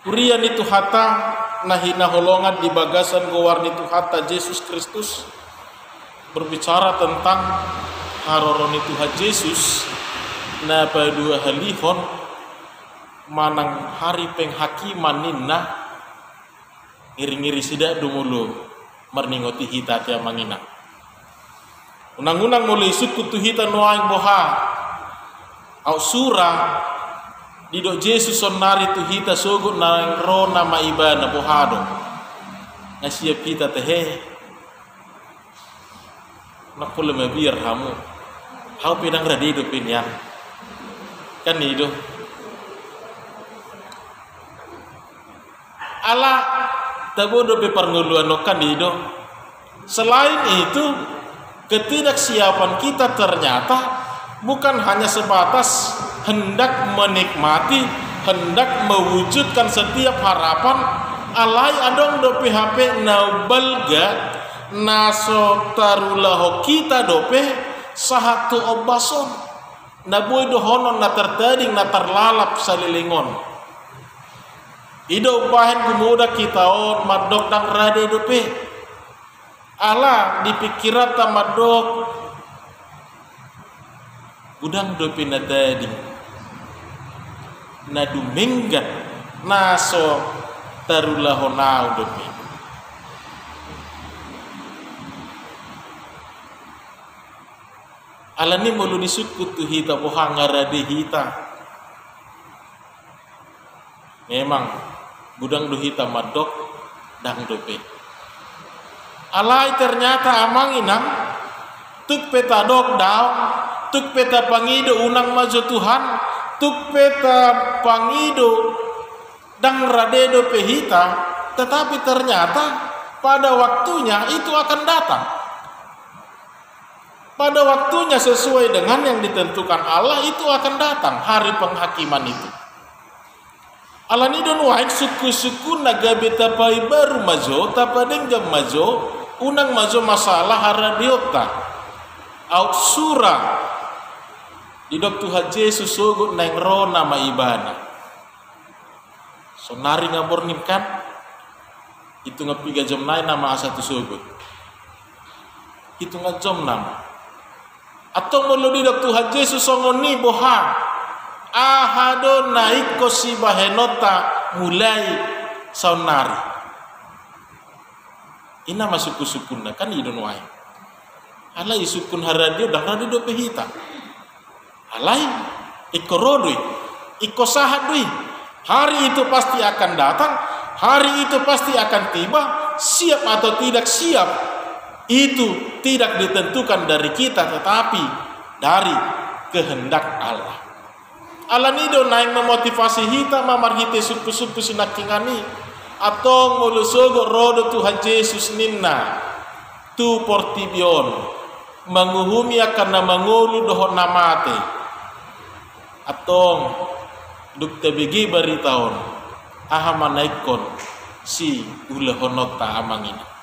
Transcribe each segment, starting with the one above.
Urian itu hata nahina holongan di bagasan gowar itu hata Yesus Kristus berbicara tentang haroron itu Yesus na padua halihon manang hari penghakiman ninna ngiri-ngiri sidak dumulu merningoti hita tia mangina unang-unang mulai suku tu hita noaing boha au surah didok Yesus sonari tu hita sogut nang ro nama ibana bohado nasiap hita tehe nak pula mabir hamu hau pinang radi do pinyan kan itu ala tabodo pe parnguluan kan itu. Selain itu ketidaksiapan kita ternyata bukan hanya sebatas hendak menikmati, hendak mewujudkan setiap harapan alai adong do PHP naubalga naso tarulah kita dope sahatu obason naboy do honon na tertading na terlalap salilingon ido bahan pemuda kita on madok dang rade dope ala dipikiran ta madok gudang dope na tadi na dumenggan naso tarulah honau dope ala ni mulu disukut tu hita bohang ngarade hita memang gudang do hita madok dang dope alai ternyata amang inang tuk peta dok daw tuk peta pangido unang majo Tuhan tuk peta pangido dang radedo pehita tetapi ternyata pada waktunya itu akan datang pada waktunya sesuai dengan yang ditentukan Allah itu akan datang hari penghakiman itu alani don wain suku-suku naga beta pai baru majo tapadeng jam majo unang majo masalah haradiota au surah didok Tuhan Yesus sogut neng ro nama ibana sonari ngabornim kan itu ngapiga jam nai nama asatu sogut itu ngajom nama atau mulu didok Tuhan Yesus songoni boha ahado naik kosi bahenota mulai sonari ina masuk sukuna kan idon wae alai sukun haradio dah radio pehita alai ikorodui ikosahat dui hari itu pasti akan datang hari itu pasti akan tiba siap atau tidak siap itu tidak ditentukan dari kita tetapi dari kehendak Allah Allah nido naik memotivasi hita mamar hite supu-supu sinakingani atau mulusogo rodo Tuhan Yesus ninna tu portibion menguhumi akan mangulu dohon namate atau dukte begi baritaon aha manaikon si ulehonota amangina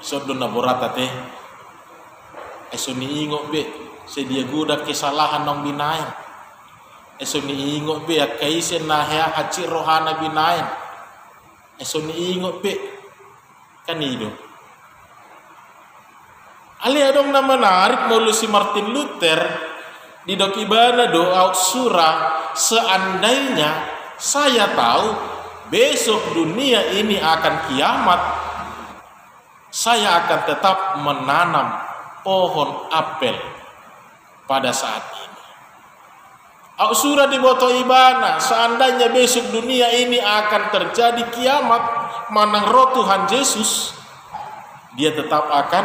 sodon naborata teh esoni ingok be sedia guda kesalahan nong binain esoni ingok be akaisen nahya haci rohana binain esoni ingok be kan itu ali adong na menarik mulu si Martin Luther di dokibana doa surah seandainya saya tahu besok dunia ini akan kiamat saya akan tetap menanam pohon apel pada saat ini. Au surah di boto ibana seandainya besok dunia ini akan terjadi kiamat manang roh Tuhan Yesus dia tetap akan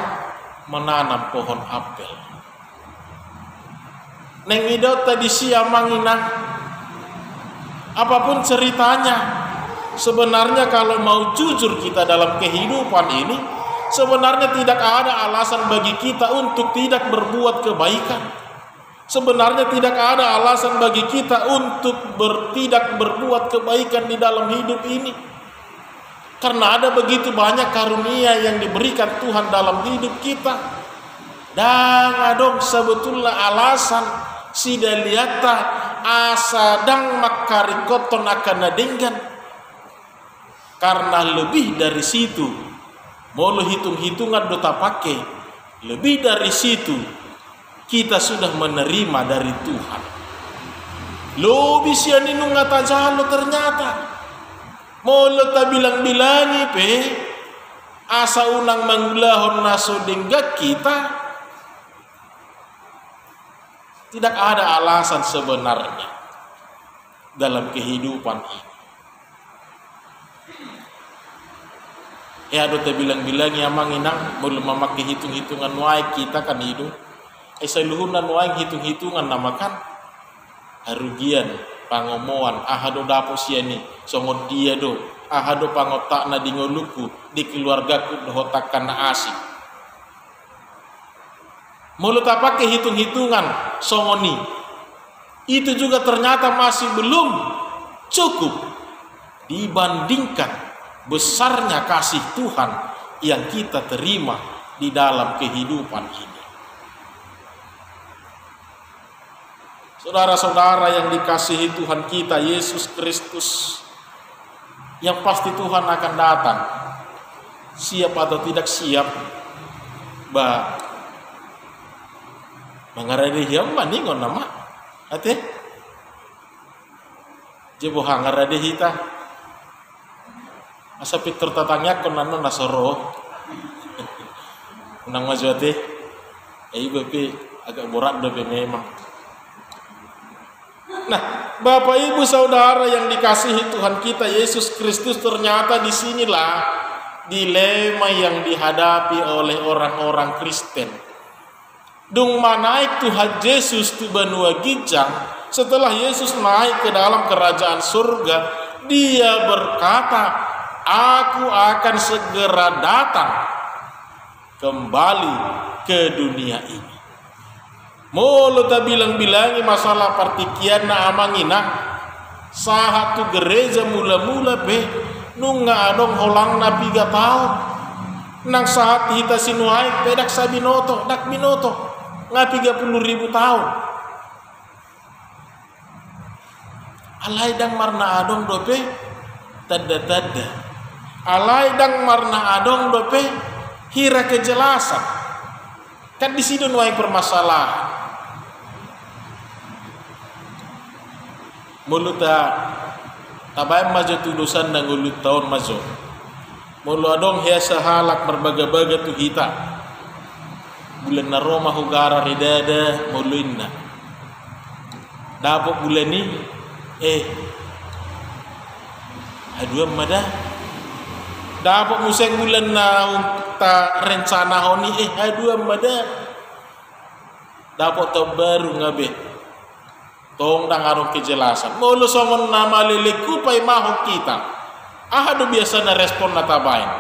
menanam pohon apel. Neng idot tadi siamangina apapun ceritanya sebenarnya kalau mau jujur kita dalam kehidupan ini sebenarnya tidak ada alasan bagi kita untuk tidak berbuat kebaikan. Sebenarnya tidak ada alasan bagi kita untuk tidak berbuat kebaikan di dalam hidup ini. Karena ada begitu banyak karunia yang diberikan Tuhan dalam hidup kita. Dan adong sebetulnya alasan sidaliata asa dang makari koton akan nadenggan. Karena lebih dari situ, mau lo hitung-hitungan do tak pakai, lebih dari situ kita sudah menerima dari Tuhan. Lo bisa ninung ngata jalo ternyata. Mau lo tak bilang-bilangi pe, asa unang manggulahon naso denggak kita. Tidak ada alasan sebenarnya dalam kehidupan ini. Ya do tak bilang-bilangi amang inang mau memakai hitung-hitungan wae kita kan hidup. Seluhunan wae hitung-hitungan namakan harugian pangomoan ahado dapo siani songo dia do ahado pangotakna di ngoluku di keluargaku dohotakkan asik. Mulut apa ke hitung-hitungan songoni itu juga ternyata masih belum cukup dibandingkan besarnya kasih Tuhan yang kita terima di dalam kehidupan ini. Saudara-saudara yang dikasihi Tuhan kita Yesus Kristus, yang pasti Tuhan akan datang. Siap atau tidak siap, mangarade hiam maningon nama, ate, jebo hangarade hita, asa pikir tatangnya konan nasoro, nang majuate, bepi agak berat dope memang. Nah, Bapak Ibu Saudara yang dikasihi Tuhan kita Yesus Kristus, ternyata disinilah dilema yang dihadapi oleh orang-orang Kristen. Dung manaik Tuhan Yesus tu benua gijang, setelah Yesus naik ke dalam kerajaan surga, dia berkata, aku akan segera datang kembali ke dunia ini. Molo tak bilang-bilangi masalah partikian na amangina sahatu gereja mula-mula be nunga adong holang na 3 tahun nang sahat hita sinuai pedak sabinoto dak binoto nga 30.000 tahun alai dang marna adong dope tada alai dang marna adong dope hira kejelasan kan di sini nuai permasalahan. Muluta tabay majo tulusan ng ulut taon majo mulu adong hiasa halak berbaga-baga tu hita bulan na Roma hugara ridada muluinna dapok bulan ni aduh mada dapok museng bulan na ta rencana honi aduh mada dapok to baru ngabe tong dang arong kejelasan mulu songon nama liliku pai mahok kita ahado biasa na respon na tabain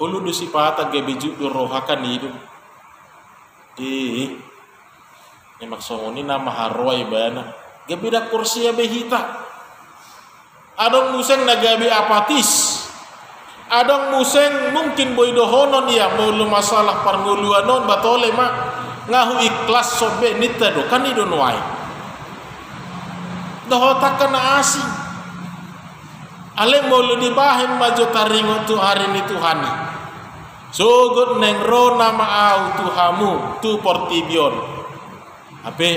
ulu du sipata gebeju du rohakan hidup emak songoni nama harwai bana gebida kursia behita adong museng na gabi apatis adong museng mungkin boidohonon ya mulu masalah parnguluanon batole mak ngahu ikhlas sobe nita do kan idon wai dohotak kana asing ale mulu dibahem majo taringo tu hari ni Tuhani sogot neng ro nama au Tuhamu tu portibion ape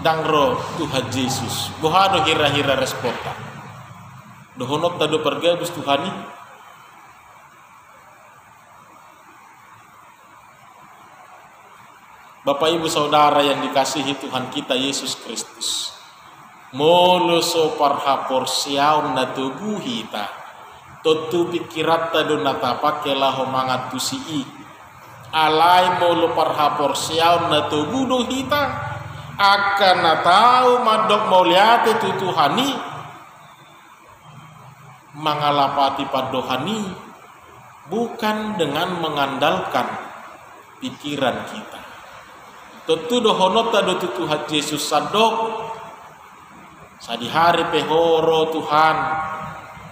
dang ro Tuhan Yesus bohado hira-hira respota dohonok tado pergabus Tuhani. Bapak Ibu Saudara yang dikasihi Tuhan kita Yesus Kristus, molo so parhapor siaun na tubuh hita totu pikirat tado natapa kelaho mangat tusii alai molo parhapor siaun na tubuh do hita akan natau madok mauliate tu Tuhani mangalapati padohani bukan dengan mengandalkan pikiran kita. Tentu dohonot tado Tuhan Yesus sadok sadi hari pehoro Tuhan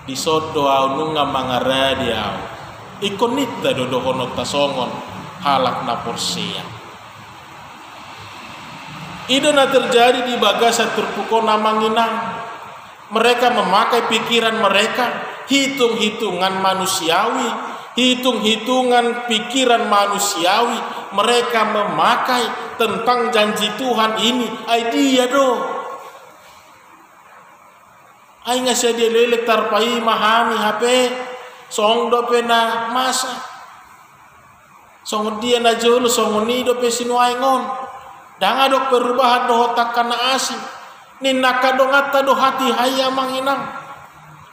disodo au nunga mangaradi au ikonit tado dohonot tasongon halak na porsia Idona terjadi di bagasa terpukona manginang. Mereka memakai pikiran mereka, hitung-hitungan manusiawi, hitung-hitungan pikiran manusiawi. Mereka memakai tentang janji Tuhan ini. Ay dia do. Ay nga siya dia lelek tarpai mahami HP. Song do pena masa. Song dia na jolo song ni do pe sinuaingon. Danga dok perubahan do hotak kana asing. Ninaka do ngata do hati haya manginang.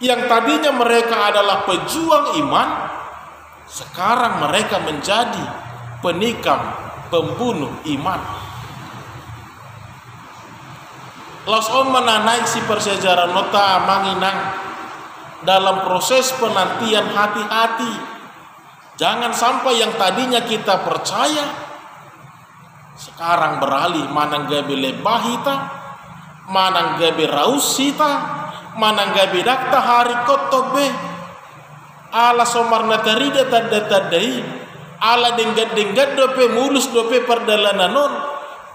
Yang tadinya mereka adalah pejuang iman, sekarang mereka menjadi penikam, pembunuh iman. Los om menanaik si persejarah nota manginang dalam proses penantian hati-hati. Jangan sampai yang tadinya kita percaya sekarang beralih manang gabe lebahita, manang gabe rausita, manang gabe dakta hari kotobe, ala somarna tarida tadai, ala denggat dope mulus dope perdalananon,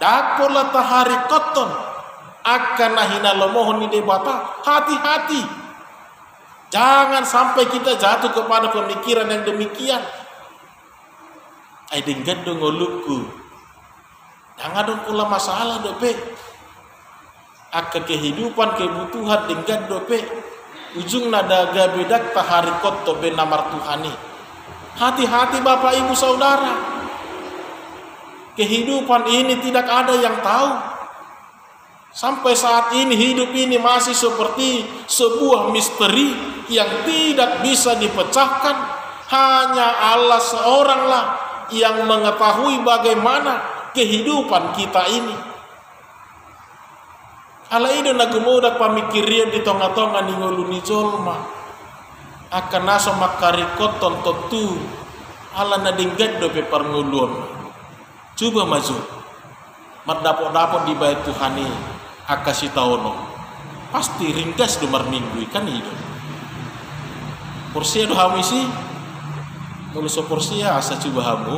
dakola tahari koton, akan nahina lomohon ni debata, hati-hati, jangan sampai kita jatuh kepada pemikiran yang demikian. Ay denggat do ngoluku. Jangan dong pula masalah dope. Aka kehidupan kebutuhan dengan dope. Ujung nada gabedak tahari koto ben namar Tuhani. Hati-hati Bapak Ibu Saudara. Kehidupan ini tidak ada yang tahu. Sampai saat ini hidup ini masih seperti sebuah misteri yang tidak bisa dipecahkan. Hanya Allah seoranglah yang mengetahui bagaimana kehidupan kita ini. Ala ido nagumodak pamikirian di tonga-tonga ni ngoluni jolma. Akan naso makari koton totu. Ala nadinggad do pe parngulun. Coba maju. Mardapot-dapot di bait Tuhani akasi taono. Pasti ringkas do marminggu kan ido. Porsia do hamu isi. Mulu so porsia asa coba hamu.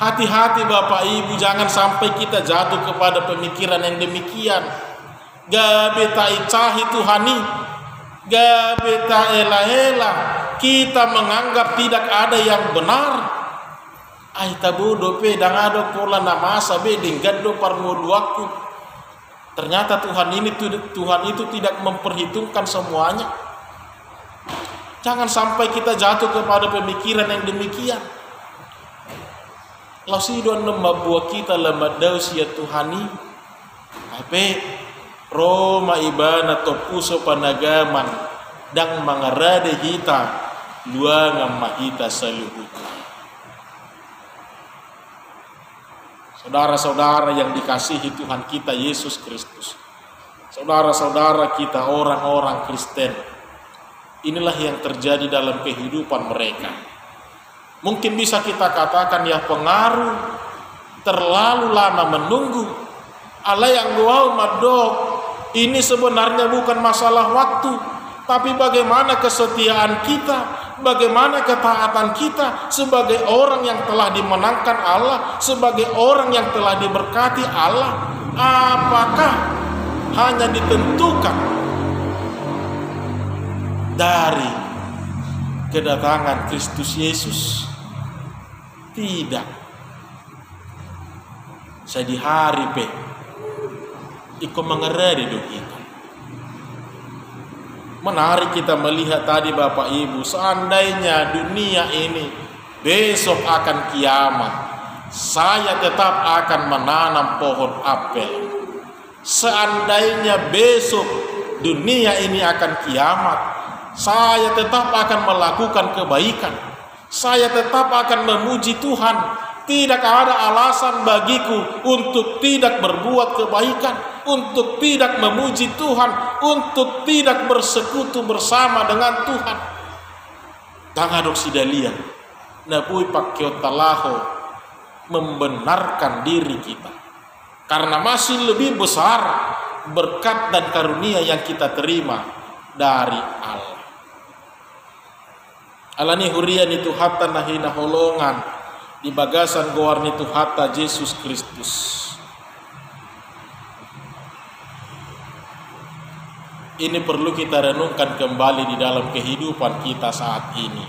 Hati-hati Bapak Ibu, jangan sampai kita jatuh kepada pemikiran yang demikian. Gabe tai cahi Tuhani, gabe ta ela-ela, kita menganggap tidak ada yang benar. Ay tabu dope dangado pola namasa be dinggado parnguluaku. Ternyata Tuhan itu tidak memperhitungkan semuanya. Jangan sampai kita jatuh kepada pemikiran yang demikian. Lausidon buah kita lembat daus ya Tuhani. Ape Roma ibana topuso panagaman dang mangarade hita luangan mahita saluhut. Saudara-saudara yang dikasihi Tuhan kita Yesus Kristus. Saudara-saudara kita orang-orang Kristen. Inilah yang terjadi dalam kehidupan mereka. Mungkin bisa kita katakan ya pengaruh terlalu lama menunggu. Allah yang wow madok. Ini sebenarnya bukan masalah waktu, tapi bagaimana kesetiaan kita, bagaimana ketaatan kita sebagai orang yang telah dimenangkan Allah, sebagai orang yang telah diberkati Allah. Apakah hanya ditentukan dari kedatangan Kristus Yesus? Tidak. Saya di hari pe iko mengerari do kita. Menarik kita melihat tadi Bapak Ibu, seandainya dunia ini besok akan kiamat, saya tetap akan menanam pohon apel. Seandainya besok dunia ini akan kiamat, saya tetap akan melakukan kebaikan. Saya tetap akan memuji Tuhan. Tidak ada alasan bagiku untuk tidak berbuat kebaikan, untuk tidak memuji Tuhan, untuk tidak bersekutu bersama dengan Tuhan. Tangadok sidalia, napui pakiot talaho membenarkan diri kita. Karena masih lebih besar berkat dan karunia yang kita terima dari Allah. Alani hurian itu hatta nahina holongan di bagasan goarni tu hatta Yesus Kristus. Ini perlu kita renungkan kembali di dalam kehidupan kita saat ini.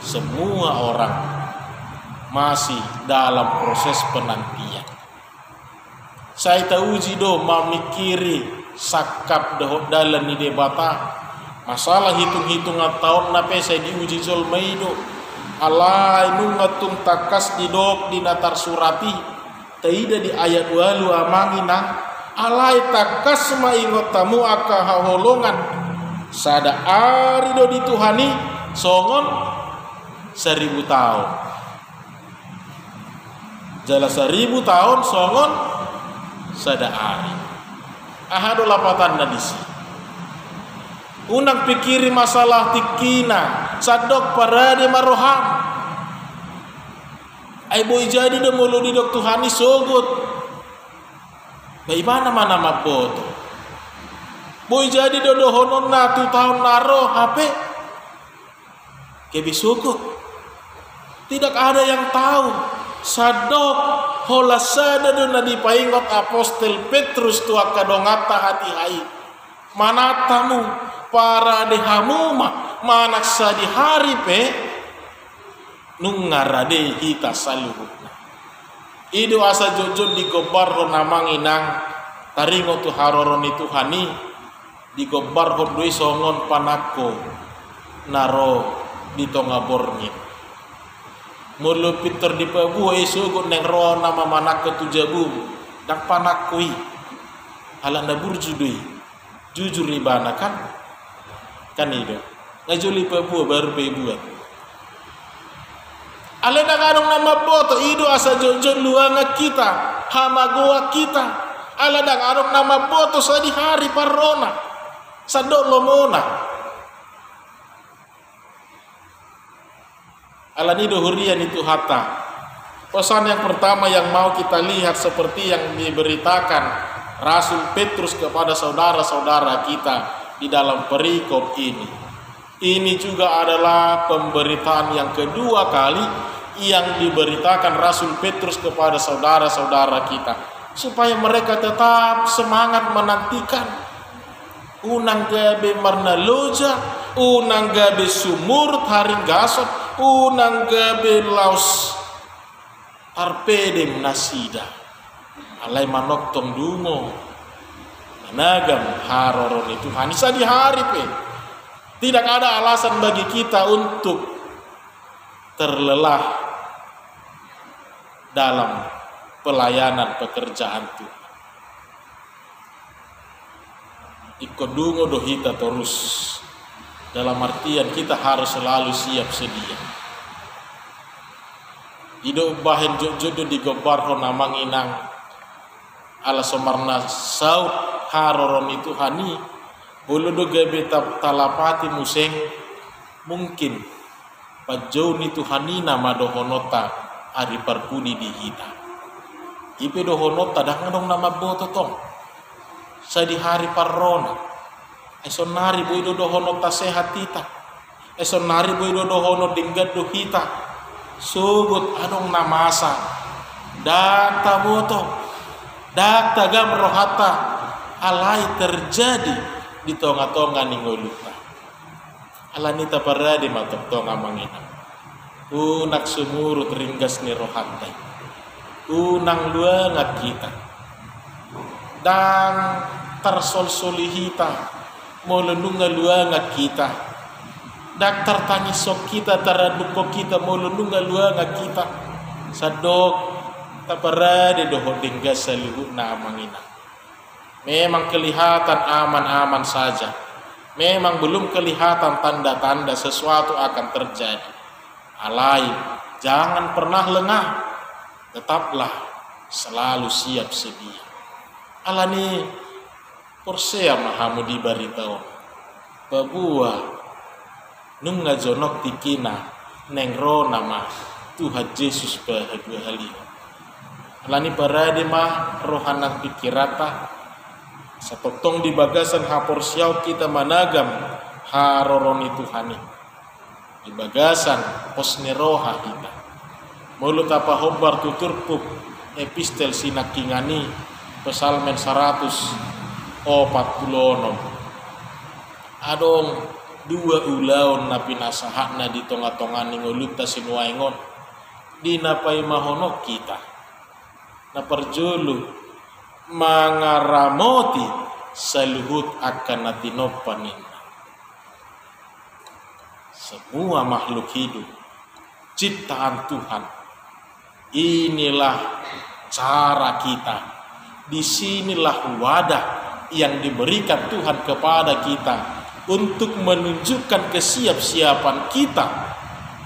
Semua orang masih dalam proses penantian. Saya tahu jido mamikiri sakap dahot dalan ni debata masalah hitung-hitungan tahun nape saya diuji zolmaido alai nungatung takas di dok di natar surati taida di ayat walu amanginang alai takas maingot tamu aka haholongan sada arido dituhani songon 1000 tahun jala 1000 tahun songon sada ari ahado lapatan nadisi unang pikiri masalah tikina sadok parade maroham ay boy jadi do mulu di dok tuhani sogot bagaimana mana mapoto boy jadi do honon na 2 tahun naro HP kebisuko tidak ada yang tahu sadok holasada do na dipaingot apostol Petrus tu akadongata hati hai manatamu para dehamuma manaksa di hari pe nungarade kita saluhuna ido asa jojo di gobar namang inang taringo tu haroron itu hani di gobar doi songon panako naro di tongabornya mulu Peter di pabu esugo neng ro nama manako tu jabu dak panakui halanda burjudui jujur ribana kan itu ngajuli pabu baru pebuat ale daganong nama boto ido asa jojo luanga kita hamagoa kita ala daganong nama boto sa di hari parona sadok lomona ala nido hurian itu hatta pesan yang pertama yang mau kita lihat seperti yang diberitakan Rasul Petrus kepada saudara-saudara kita di dalam perikop ini juga adalah pemberitaan yang kedua kali yang diberitakan Rasul Petrus kepada saudara-saudara kita supaya mereka tetap semangat menantikan unang gabe marna loja unang gabe sumur taring gasot unang gabe laus arpedem nasida alai manok tong dungo managam haroron itu hanisa di hari pe tidak ada alasan bagi kita untuk terlelah dalam pelayanan pekerjaan Tuhan. Ikodungo dohita terus dalam artian kita harus selalu siap sedia. Ido bahen jodoh di gobarho namang inang ala somarna saut haroron itu hani buludo gabe talapati museng mungkin pajau itu hani nama dohonota ari parpuni di hita ipe dohonota dah ngadong nama boto tong sa di hari parrona esonari boy dohonota sehat tita esonari boy dohono dinggat do hita sugut adong namasa data boto data gam rohata alai terjadi di tonga-tonga ningoluta alanita parade matok tonga mangina unak sumurut ringgas ni rohantai unang luangat kita dan tersolsolihita molununga luangat kita daktar tangisok kita taraduko kita molununga luangat kita sadok taparade doho dinggas saluhut na mangina. Memang kelihatan aman-aman saja. Memang belum kelihatan tanda-tanda sesuatu akan terjadi. Alai, jangan pernah lengah. Tetaplah selalu siap sedia. Alani porsea mahamu di baritao. Babua nunga jonok tikina nengro nama Tuhan Yesus bahagia hali. Alani parade mah rohanak pikirata satotong di bagasan hapor siau kita managam haroroni Tuhani di bagasan posneroha hita mulut apa hobar tuturpup epistel sinakingani pesalmen 146 adong dua ulaon napi nasahakna di tonga-tongani ngulutta sinuaingon di napai mahonok kita na perjulu mangaramoti saluhut akan natinopanin semua makhluk hidup ciptaan Tuhan. Inilah cara kita, disinilah wadah yang diberikan Tuhan kepada kita untuk menunjukkan kesiap-siapan kita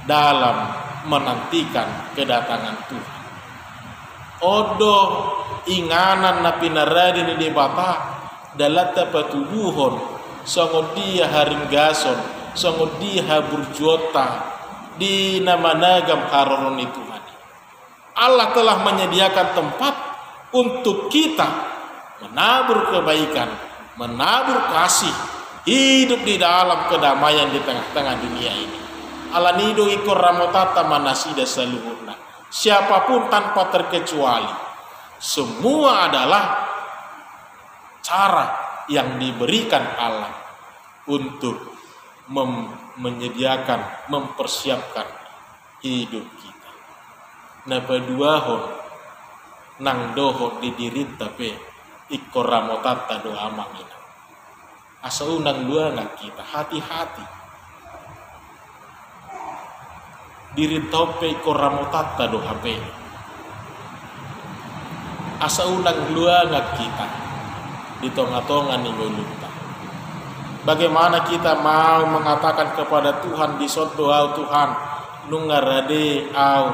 dalam menantikan kedatangan Tuhan. Odo inganan napi naradi ni debata dalata patuduhon songo dia haringgason songo dia burjota di nama nagam haroron itu. Allah telah menyediakan tempat untuk kita menabur kebaikan, menabur kasih, hidup di dalam kedamaian di tengah-tengah dunia ini. Alanido ikor ramotata manasida saluhurna. Siapapun tanpa terkecuali. Semua adalah cara yang diberikan Allah untuk menyediakan, mempersiapkan hidup kita. Napa duahon nang doho didirit tapi ikor ramotata doa mangina. Asa unang dua nggak kita hati-hati. Dirit tope ikor ramotata do HP. Asa unang dua nggak kita di tonga-tonga nih ngulunta. Bagaimana kita mau mengatakan kepada Tuhan di doa Tuhan nungarade au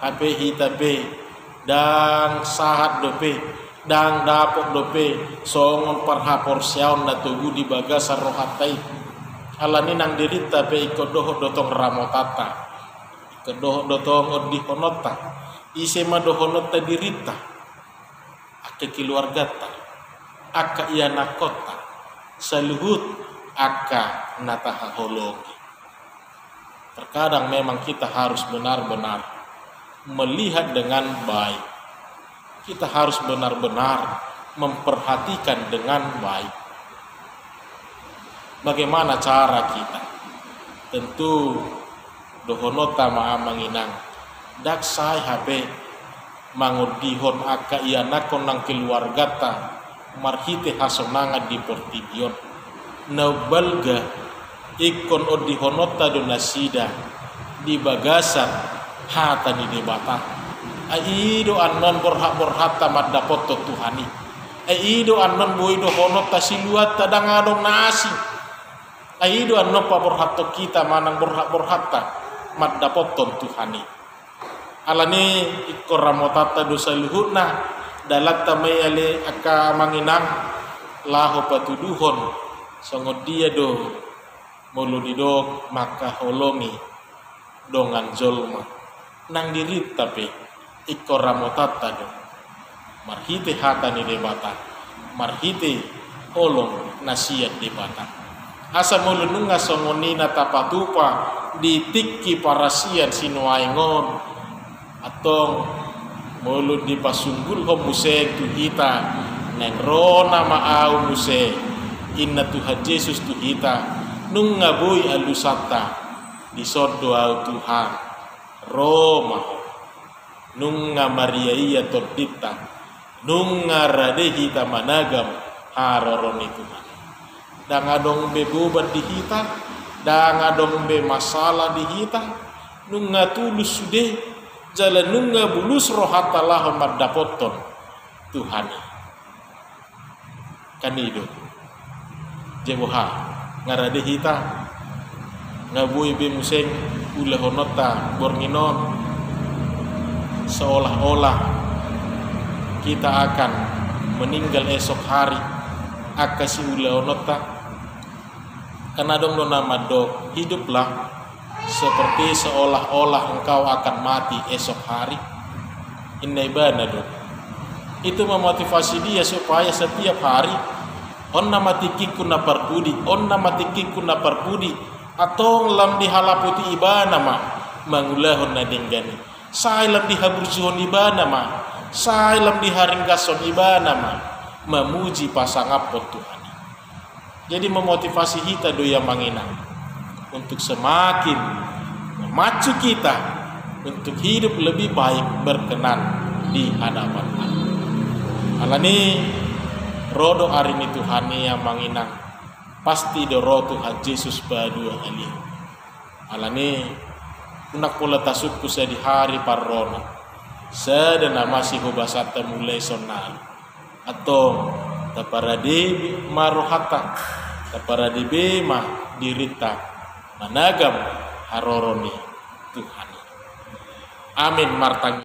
ape hitape dang sahat dope dang dapok dope songon parhapor siaon na tugu di bagasa rohatai alani nang dirita pe ikodoh dotong ramotata ikodoh dotong odihonota isema dohonota dirita ake keluargata aka iana kota saluhut aka nataha hologi. Terkadang memang kita harus benar-benar melihat dengan baik. Kita harus benar-benar memperhatikan dengan baik. Bagaimana cara kita? Tentu dohonota maha manginang. Daksai habe mangudihon aka ianakon nang keluargata marhite hasonanga di portidion. Naubalga ikon odihonota donasida di bagasan hata di debata aido annon borhak tamat dapot Tuhani aido annon boido honota siluata dangadong nasi aido annon pa borhak kita manang borhak mat dapot Tuhani alani ikor ramotata dosa luhutna dalatta mayale aka manginang laho patuduhon songo dia do mulu didok maka holongi dongan zolma nang dirit tapi ikor ramotata do marhite hata ni debata marhite holong nasiat debata asa mulu nunga songonina tapatupa ditikki parasian sinuaingon atong mulu dipasunggul homuse tu kita neng rona maau muse inna Tuhan Yesus tu kita nunga boy alusata di sodoa Tuhan Roma nunga Maria iya tordita nunga radehi tamanagam haroron itu dangadong be beban di kita dangadong be masalah di kita nunga tulus sude jalan nunga bulus rohatalah madapoton Tuhan kan itu jemuha ngarade hita ngabui be museng ulahonota bornginon seolah-olah kita akan meninggal esok hari akasi ulahonota karena dong nama do hiduplah seperti seolah-olah engkau akan mati esok hari inna ibana do itu memotivasi dia supaya setiap hari onna matikiku na parpudi atau lam dihalaputi ibana ma mangulahon na dinggani sai lam dihaburjuhon ibana ma sai lam diharinggason ibana ma memuji pasangapot Tuhan. Jadi memotivasi kita doya manginang untuk semakin memacu kita untuk hidup lebih baik berkenan di hadapan Allah. Alani rodo arini Tuhani yang manginang pasti doro Tuhan Yesus badua ali. Alani unak pola tasukku saya di hari parrona sedana masih hubasata mulai sonal atau taparadi marohata taparadi bema dirita managam haroroni Tuhan. Amin martang